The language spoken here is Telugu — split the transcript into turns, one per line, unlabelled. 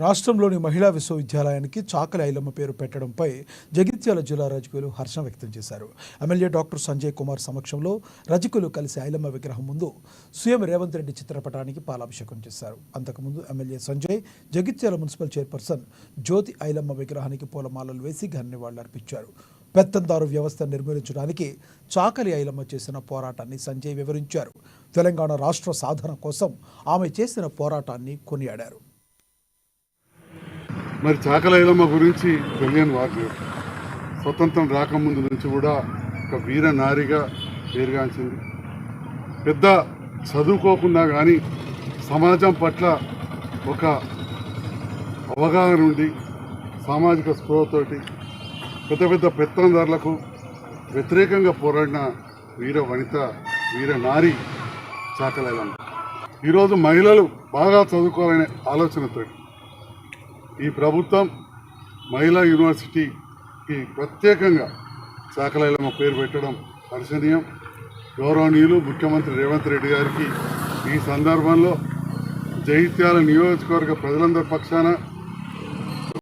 రాష్ట్రంలోని మహిళా విశ్వవిద్యాలయానికి చాకలి ఐలమ్మ పేరు పెట్టడంపై జగిత్యాల జిల్లా రజకులు హర్షం వ్యక్తం చేశారు. ఎమ్మెల్యే డాక్టర్ సంజయ్ కుమార్ సమక్షంలో రజకులు కలిసి ఐలమ్మ విగ్రహం ముందు సీఎం రేవంత్ రెడ్డి చిత్రపటానికి పాలాభిషేకం చేశారు. అంతకుముందు MLA Sanjay Jagtial municipal chairperson Jyothi Ailamma విగ్రహానికి పూలమాలలు వేసి ఘన నివాళులర్పించారు. పెత్తందారు వ్యవస్థ నిర్మూలించడానికి చాకలి ఐలమ్మ చేసిన పోరాటాన్ని సంజయ్ వివరించారు. తెలంగాణ రాష్ట్ర సాధన కోసం ఆమె చేసిన పోరాటాన్ని కొనియాడారు.
మరి చాకలి ఐలమ్మ గురించి తెలియని వారు స్వతంత్రం రాకముందు నుంచి కూడా ఒక వీర నారిగా పేరుగాంచింది. పెద్ద చదువుకోకుండా కానీ సమాజం పట్ల ఒక అవగాహన ఉండి సామాజిక స్పృహతోటి పెద్ద పెద్ద పెత్తందారులకు వ్యతిరేకంగా పోరాడిన వీర వనిత, వీర నారి చాకలి ఐలమ్మ. ఈరోజు మహిళలు బాగా చదువుకోవాలనే ఆలోచనతో ఈ ప్రభుత్వం మహిళా యూనివర్సిటీకి ప్రత్యేకంగా చాకలి ఐలమ్మ పేరు పెట్టడం హర్షణీయం. గౌరవనీయులు ముఖ్యమంత్రి రేవంత్ రెడ్డి గారికి ఈ సందర్భంలో జగిత్యాల నియోజకవర్గ ప్రజలందరి పక్షాన